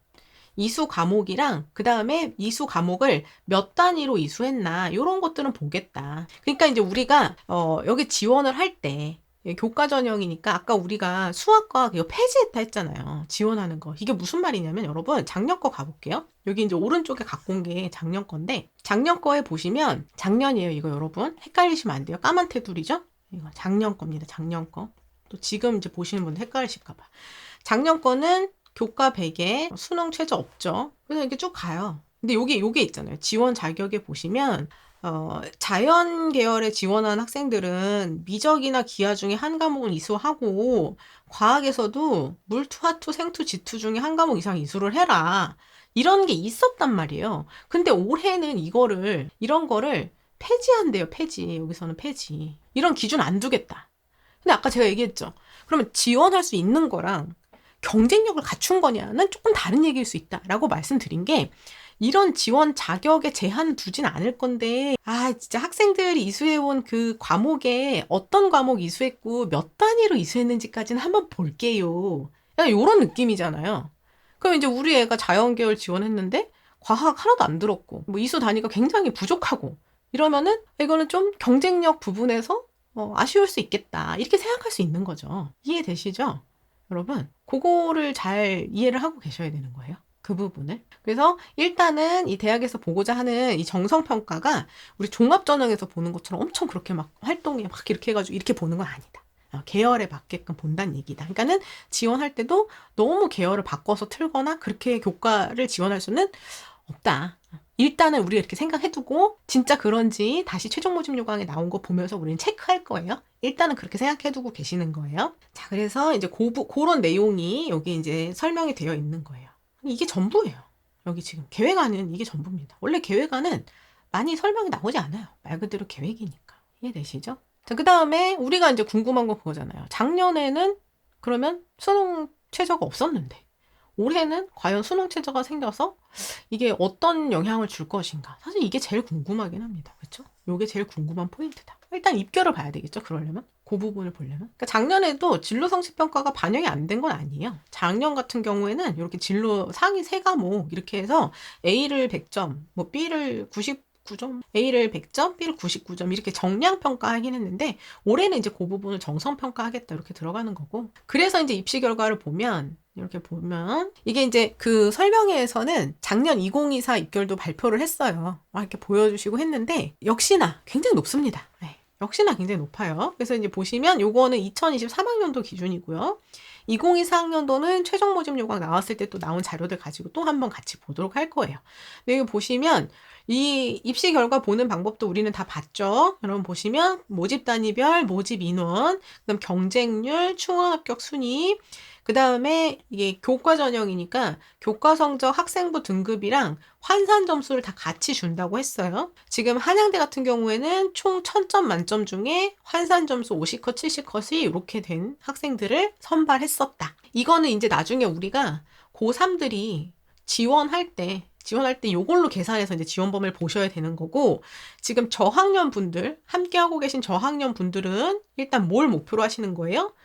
S1: 이수 과목이랑 그 다음에 이수 과목을 몇 단위로 이수했나 요런 것들은 보겠다. 그러니까 이제 우리가 여기 지원을 할 때 교과 전형이니까 아까 우리가 수학과학 이거 폐지했다 했잖아요. 지원하는 거. 이게 무슨 말이냐면 여러분 작년 거 가볼게요. 여기 이제 오른쪽에 갖고 온 게 작년 건데 작년 거에 보시면 작년이에요. 이거 여러분 헷갈리시면 안 돼요. 까만 테두리죠? 이거 작년 겁니다. 작년 거. 또 지금 이제 보시는 분들 헷갈리실까 봐. 작년 거는 교과 100에 수능 최저 없죠. 그래서 이렇게 쭉 가요. 근데 요게 있잖아요. 지원 자격에 보시면 자연 계열에 지원한 학생들은 미적이나 기하 중에 한 과목은 이수하고 과학에서도 물투, 화투, 생투, 지투 중에 한 과목 이상 이수를 해라. 이런 게 있었단 말이에요. 근데 올해는 이런 거를 폐지한대요. 폐지. 여기서는 폐지. 이런 기준 안 두겠다. 근데 아까 제가 얘기했죠. 그러면 지원할 수 있는 거랑 경쟁력을 갖춘 거냐는 조금 다른 얘기일 수 있다라고 말씀드린 게 이런 지원 자격에 제한 두진 않을 건데, 진짜 학생들이 이수해온 그 과목에 어떤 과목 이수했고 몇 단위로 이수했는지까지는 한번 볼게요. 약간 요런 느낌이잖아요. 그럼 이제 우리 애가 자연계열 지원했는데 과학 하나도 안 들었고 뭐 이수 단위가 굉장히 부족하고 이러면은 이거는 좀 경쟁력 부분에서 아쉬울 수 있겠다. 이렇게 생각할 수 있는 거죠. 이해되시죠? 여러분, 그거를 잘 이해를 하고 계셔야 되는 거예요. 그 부분을. 그래서 일단은 이 대학에서 보고자 하는 이 정성평가가 우리 종합전형에서 보는 것처럼 엄청 그렇게 막 활동에 막 이렇게 해가지고 이렇게 보는 건 아니다. 계열에 맞게끔 본다는 얘기다. 그러니까는 지원할 때도 너무 계열을 바꿔서 틀거나 그렇게 교과를 지원할 수는 없다. 일단은 우리가 이렇게 생각해두고 진짜 그런지 다시 최종 모집 요강에 나온 거 보면서 우리는 체크할 거예요. 일단은 그렇게 생각해두고 계시는 거예요. 자, 그래서 이제 그런 내용이 여기 이제 설명이 되어 있는 거예요. 이게 전부예요. 여기 지금 계획안은 이게 전부입니다. 원래 계획안은 많이 설명이 나오지 않아요. 말 그대로 계획이니까. 이해되시죠? 자, 그 다음에 우리가 이제 궁금한 건 그거잖아요. 작년에는 그러면 수능 최저가 없었는데 올해는 과연 수능 최저가 생겨서 이게 어떤 영향을 줄 것인가. 사실 이게 제일 궁금하긴 합니다. 그렇죠? 이게 제일 궁금한 포인트다. 일단 입결을 봐야 되겠죠. 그러려면. 그 부분을 보려면. 그러니까 작년에도 진로 성취평가가 반영이 안 된 건 아니에요. 작년 같은 경우에는 이렇게 진로 상위 3과목 이렇게 해서 A를 100점, 뭐 B를 99점, A를 100점, B를 99점 이렇게 정량 평가하긴 했는데 올해는 이제 그 부분을 정성 평가하겠다 이렇게 들어가는 거고. 그래서 이제 입시 결과를 보면 이렇게 보면 이게 이제 그 설명회에서는 작년 2024 입결도 발표를 했어요. 이렇게 보여주시고 했는데 역시나 굉장히 높습니다. 네, 역시나 굉장히 높아요. 그래서 이제 보시면 요거는 2023학년도 기준이고요. 2024학년도는 최종 모집 요강 나왔을 때 또 나온 자료들 가지고 또 한번 같이 보도록 할 거예요. 여기 보시면 이 입시 결과 보는 방법도 우리는 다 봤죠. 여러분 보시면 모집 단위별, 모집 인원, 그다음 경쟁률, 충원 합격 순위, 그 다음에 이게 교과 전형이니까 교과 성적 학생부 등급이랑 환산 점수를 다 같이 준다고 했어요. 지금 한양대 같은 경우에는 총 1000점 만점 중에 환산 점수 50컷, 70컷이 이렇게 된 학생들을 선발했었다. 이거는 이제 나중에 우리가 고3들이 지원할 때 요걸로 계산해서 이제 지원범위를 보셔야 되는 거고, 지금 저학년 분들, 함께하고 계신 저학년 분들은 일단 뭘 목표로 하시는 거예요?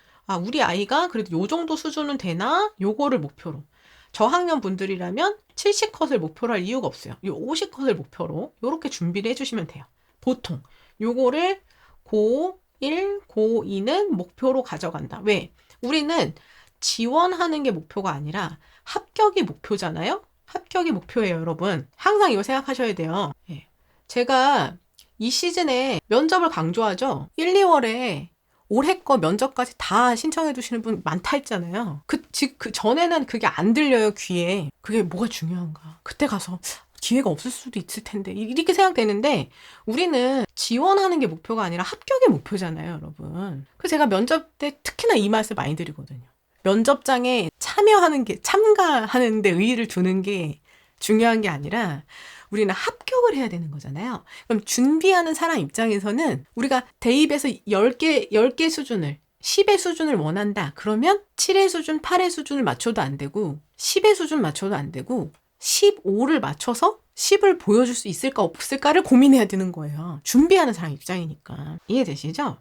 S1: 우리 아이가 그래도 요 정도 수준은 되나? 요거를 목표로. 저학년 분들이라면 70컷을 목표로 할 이유가 없어요. 요 50컷을 목표로 요렇게 준비를 해주시면 돼요. 보통 요거를 고1, 고2는 목표로 가져간다. 왜? 우리는 지원하는 게 목표가 아니라 합격이 목표잖아요? 합격이 목표예요, 여러분. 항상 이거 생각하셔야 돼요. 예. 제가 이 시즌에 면접을 강조하죠. 1, 2월에 올해 거 면접까지 다 신청해 두시는 분 많다 했잖아요. 그 전에는 그게 안 들려요, 귀에. 그게 뭐가 중요한가. 그때 가서 기회가 없을 수도 있을 텐데. 이렇게 생각되는데, 우리는 지원하는 게 목표가 아니라 합격이 목표잖아요, 여러분. 그래서 제가 면접 때 특히나 이 말씀 많이 드리거든요. 면접장에 참가하는 데 의의를 두는 게 중요한 게 아니라, 우리는 합격을 해야 되는 거잖아요. 그럼 준비하는 사람 입장에서는 우리가 대입에서 10개 수준을, 10의 수준을 원한다. 그러면 7의 수준, 8의 수준을 맞춰도 안 되고, 10의 수준 맞춰도 안 되고, 15를 맞춰서 10을 보여줄 수 있을까 없을까를 고민해야 되는 거예요. 준비하는 사람 입장이니까. 이해되시죠?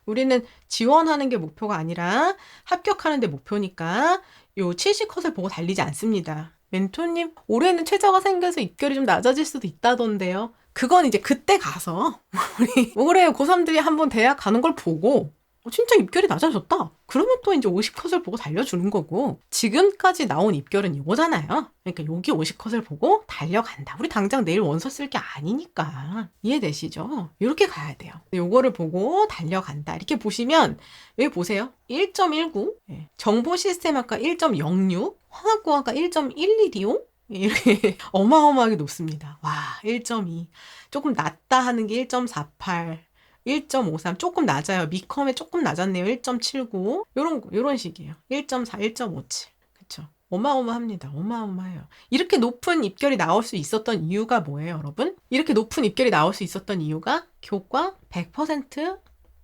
S1: 우리는 지원하는 게 목표가 아니라 합격하는 데 목표니까 요 70컷을 보고 달리지 않습니다. 멘토님, 올해는 최저가 생겨서 입결이 좀 낮아질 수도 있다던데요. 그건 이제 그때 가서 우리 올해 고3들이 한번 대학 가는 걸 보고 진짜 입결이 낮아졌다. 그러면 또 이제 50컷을 보고 달려주는 거고, 지금까지 나온 입결은 이거잖아요. 그러니까 여기 50컷을 보고 달려간다. 우리 당장 내일 원서 쓸 게 아니니까. 이해되시죠? 이렇게 가야 돼요. 요거를 보고 달려간다. 이렇게 보시면 여기 보세요. 1.19, 정보 시스템학과 1.06, 화학공학과 1.125, 이렇게 어마어마하게 높습니다. 와, 1.2. 조금 낮다 하는 게 1.48. 1.53 조금 낮아요. 미컴에 조금 낮았네요. 1.79 요런 식이에요. 1.4, 1.57 그쵸? 어마어마합니다. 어마어마해요. 이렇게 높은 입결이 나올 수 있었던 이유가 뭐예요, 여러분? 이렇게 높은 입결이 나올 수 있었던 이유가 교과 100%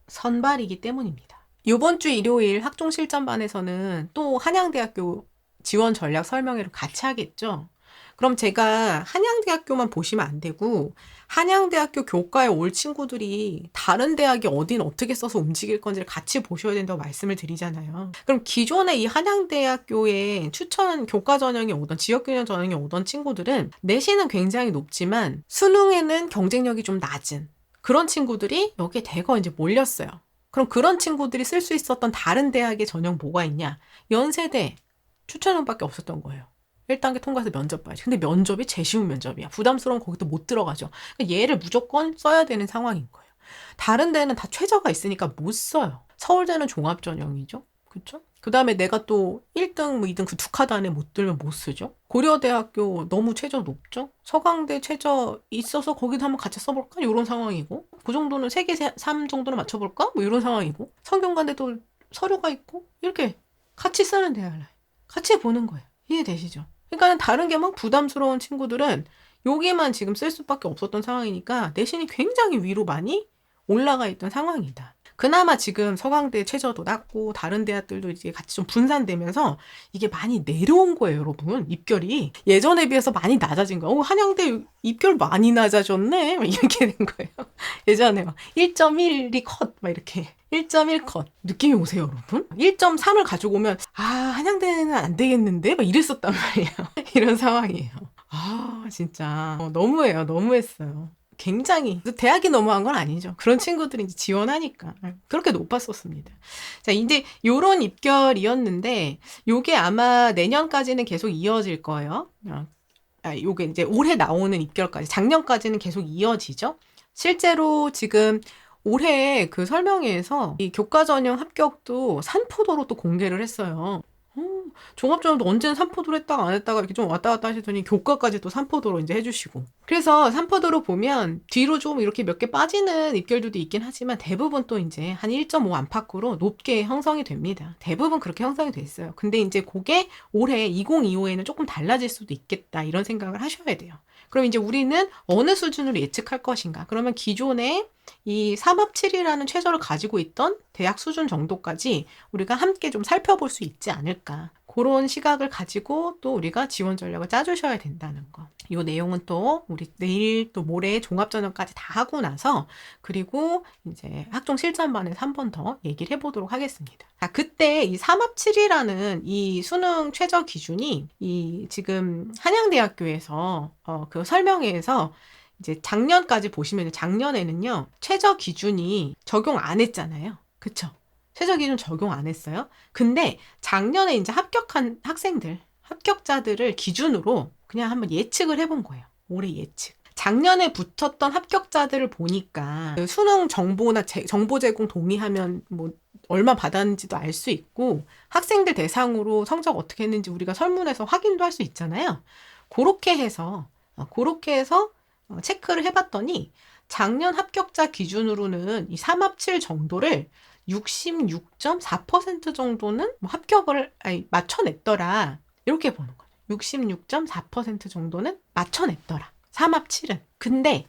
S1: 선발이기 때문입니다. 이번 주 일요일 학종실전반에서는 또 한양대학교 지원 전략 설명회를 같이 하겠죠. 그럼 제가 한양대학교만 보시면 안 되고 한양대학교 교과에 올 친구들이 다른 대학이 어딘 어떻게 써서 움직일 건지를 같이 보셔야 된다고 말씀을 드리잖아요. 그럼 기존에 이 한양대학교에 추천 교과 전형이 오던 지역균형 전형이 오던 친구들은 내신은 굉장히 높지만 수능에는 경쟁력이 좀 낮은 그런 친구들이 여기에 대거 이제 몰렸어요. 그럼 그런 친구들이 쓸 수 있었던 다른 대학의 전형 뭐가 있냐? 연세대 추천형밖에 없었던 거예요. 1단계 통과해서 면접 봐야지. 근데 면접이 제일 쉬운 면접이야. 부담스러운 거기도 못 들어가죠. 그러니까 얘를 무조건 써야 되는 상황인 거예요. 다른 데는 다 최저가 있으니까 못 써요. 서울대는 종합전형이죠. 그쵸? 그 다음에 내가 또 1등, 2등 그 두 카드 안에 못 들면 못 쓰죠. 고려대학교 너무 최저 높죠? 서강대 최저 있어서 거기도 한번 같이 써볼까? 이런 상황이고. 그 정도는 3개, 3 정도는 맞춰볼까? 뭐 이런 상황이고. 성균관대도 서류가 있고. 이렇게 같이 쓰는 대학을 같이 보는 거예요. 이해되시죠? 그러니까 다른 게 막 부담스러운 친구들은 여기만 지금 쓸 수밖에 없었던 상황이니까 내신이 굉장히 위로 많이 올라가 있던 상황이다. 그나마 지금 서강대 최저도 낮고 다른 대학들도 이제 같이 좀 분산되면서 이게 많이 내려온 거예요, 여러분. 입결이 예전에 비해서 많이 낮아진 거예요. 한양대 입결 많이 낮아졌네, 막 이렇게 된 거예요. 예전에 막 1.1이 컷, 막 이렇게 1.1 컷 느낌이 오세요, 여러분? 1.3을 가지고 오면 한양대는 안 되겠는데, 막 이랬었단 말이에요. 이런 상황이에요. 진짜 너무해요, 너무했어요. 굉장히 대학이 너무한 건 아니죠. 그런 친구들이 이제 지원하니까 그렇게 높았었습니다. 자, 이제 요런 입결이었는데 요게 아마 내년까지는 계속 이어질 거예요. 요게 이제 올해 나오는 입결까지 작년까지는 계속 이어지죠. 실제로 지금 올해 그 설명회에서 이 교과 전형 합격도 산포도로 또 공개를 했어요. 종합전형도 언제는 산포도로 했다가 안 했다가 이렇게 좀 왔다 갔다 하시더니 교과까지 또 산포도로 이제 해주시고. 그래서 산포도로 보면 뒤로 좀 이렇게 몇 개 빠지는 입결들도 있긴 하지만 대부분 또 이제 한 1.5 안팎으로 높게 형성이 됩니다. 대부분 그렇게 형성이 됐어요. 근데 이제 그게 올해 2025에는 조금 달라질 수도 있겠다 이런 생각을 하셔야 돼요. 그럼 이제 우리는 어느 수준으로 예측할 것인가? 그러면 기존에 이 3합7이라는 최저를 가지고 있던 대학 수준 정도까지 우리가 함께 좀 살펴볼 수 있지 않을까. 그런 시각을 가지고 또 우리가 지원 전략을 짜주셔야 된다는 거. 이 내용은 또 우리 내일 또 모레 종합전형까지 다 하고 나서 그리고 이제 학종 실전반에서 한 번 더 얘기를 해보도록 하겠습니다. 그때 이 3합7이라는 이 수능 최저 기준이 이 지금 한양대학교에서 그 설명회에서 이제 작년까지 보시면 작년에는요 최저 기준이 적용 안 했잖아요. 그쵸? 최저 기준 적용 안 했어요. 근데 작년에 이제 합격한 학생들, 합격자들을 기준으로 그냥 한번 예측을 해본 거예요. 올해 예측. 작년에 붙었던 합격자들을 보니까 그 수능 정보나 정보 제공 동의하면 뭐 얼마 받았는지도 알 수 있고 학생들 대상으로 성적 어떻게 했는지 우리가 설문에서 확인도 할 수 있잖아요. 그렇게 해서 체크를 해봤더니 작년 합격자 기준으로는 이 3합7 정도를 66.4% 정도는 뭐 합격을 맞춰냈더라. 이렇게 보는 거죠. 66.4% 정도는 맞춰냈더라. 3합7은. 근데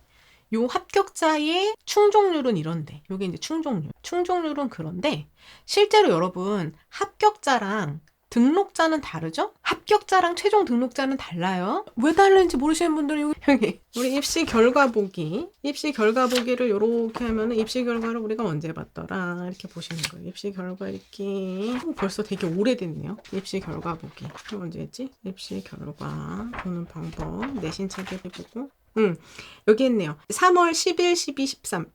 S1: 요 합격자의 충족률은 이런데 요게 이제 충족률은 그런데 실제로 여러분 합격자랑 등록자는 다르죠? 합격자랑 최종 등록자는 달라요. 왜 다른지 모르시는 분들은 여기 우리 입시 결과 보기를 이렇게 하면은 입시 결과를 우리가 언제 봤더라 이렇게 보시는 거예요. 입시 결과 이렇게 벌써 되게 오래됐네요. 입시 결과 보기 언제 했지? 입시 결과 보는 방법 내신 체계 해보고 여기 있네요. 3월 10일, 12, 13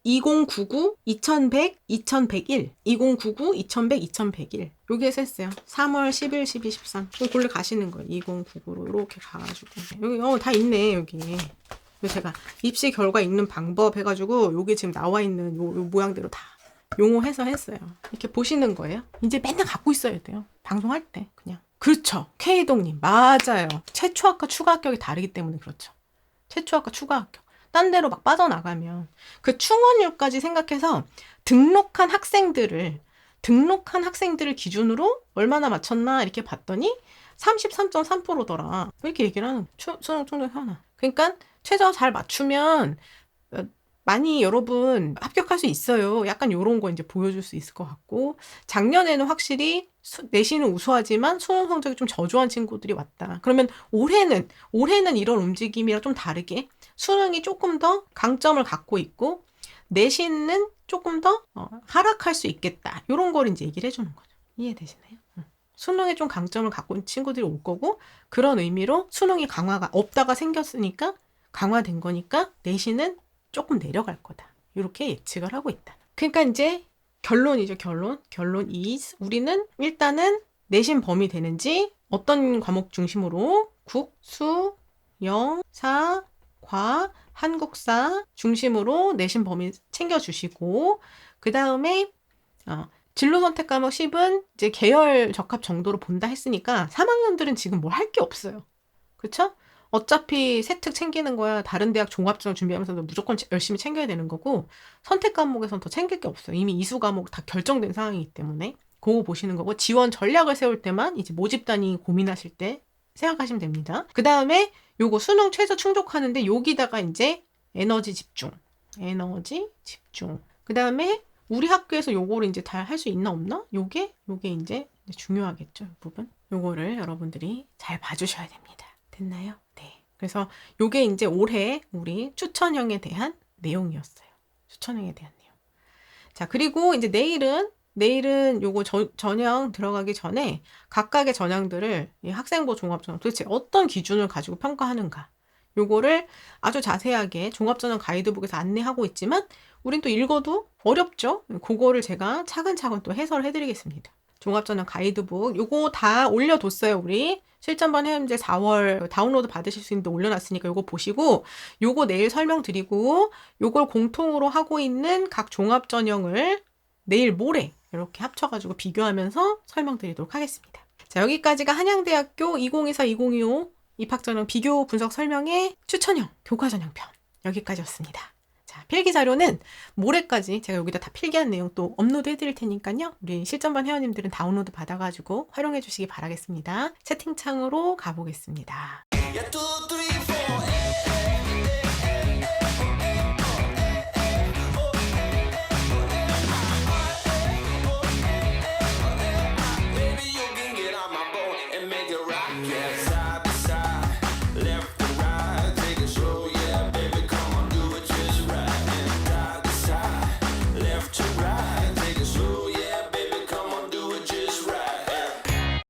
S1: 2099, 2100, 2101 2099, 2100, 2101 여기에서 했어요. 3월 10일, 12, 13 골래 가시는 거예요. 2099로 이렇게 가가지고 여기 다 있네 여기. 제가 입시 결과 읽는 방법 해가지고 여기 지금 나와 있는 요 모양대로 다 용어해서 했어요. 이렇게 보시는 거예요. 이제 맨날 갖고 있어야 돼요. 방송할 때 그냥. 그렇죠. K동님 맞아요. 최초 합격 추가 합격이 다르기 때문에 그렇죠. 최초 합격 추가 합격. 딴 데로 막 빠져나가면 그 충원율까지 생각해서 등록한 학생들을 기준으로 얼마나 맞췄나 이렇게 봤더니 33.3%더라. 이렇게 얘기를 하는 수능 충족 하나. 그러니까 최저 잘 맞추면 많이 여러분 합격할 수 있어요. 약간 요런 거 이제 보여줄 수 있을 것 같고 작년에는 확실히 내신은 우수하지만 수능 성적이 좀 저조한 친구들이 왔다. 그러면 올해는 이런 움직임이랑 좀 다르게 수능이 조금 더 강점을 갖고 있고 내신은 조금 더 하락할 수 있겠다. 이런 걸 이제 얘기를 해주는 거죠. 이해되시나요? 수능에 좀 강점을 갖고 있는 친구들이 올 거고 그런 의미로 수능이 강화가 없다가 생겼으니까 강화된 거니까 내신은 조금 내려갈 거다. 이렇게 예측을 하고 있다. 그러니까 이제 결론이죠. 결론 is 우리는 일단은 내신 범위 되는지 어떤 과목 중심으로 국, 수, 영, 사, 과, 한국사 중심으로 내신 범위 챙겨주시고 그 다음에 진로 선택 과목 10은 이제 계열 적합 정도로 본다 했으니까 3학년들은 지금 뭘 할 게 없어요. 그쵸? 어차피 세특 챙기는 거야. 다른 대학 종합전형 준비하면서도 무조건 열심히 챙겨야 되는 거고 선택 과목에선 더 챙길 게 없어요. 이미 이수 과목 다 결정된 상황이기 때문에 그거 보시는 거고 지원 전략을 세울 때만 이제 모집 단위 고민하실 때 생각하시면 됩니다. 그 다음에 요거 수능 최저 충족하는데 여기다가 이제 에너지 집중. 그 다음에 우리 학교에서 요거를 이제 다 할 수 있나 없나? 요게 이제 중요하겠죠. 이 부분. 요거를 여러분들이 잘 봐주셔야 됩니다. 됐나요? 네. 그래서 요게 이제 올해 우리 추천형에 대한 내용이었어요. 추천형에 대한 내용. 자, 그리고 이제 내일은 요거 전형 들어가기 전에 각각의 전형들을 이 학생부 종합전형 도대체 어떤 기준을 가지고 평가하는가. 요거를 아주 자세하게 종합전형 가이드북에서 안내하고 있지만 우린 또 읽어도 어렵죠? 그거를 제가 차근차근 또 해설을 해드리겠습니다. 종합전형 가이드북 요거 다 올려뒀어요. 우리 실전반 해문제 4월 다운로드 받으실 수 있는데 올려놨으니까 요거 보시고 요거 내일 설명드리고 요걸 공통으로 하고 있는 각 종합전형을 내일 모레 이렇게 합쳐가지고 비교하면서 설명드리도록 하겠습니다. 자, 여기까지가 한양대학교 2024-2025 입학전형 비교 분석 설명의 추천형 교과전형 편 여기까지였습니다. 자, 필기자료는 모레까지 제가 여기다 다 필기한 내용 또 업로드 해드릴 테니까요. 우리 실전반 회원님들은 다운로드 받아가지고 활용해 주시기 바라겠습니다. 채팅창으로 가보겠습니다.
S2: Left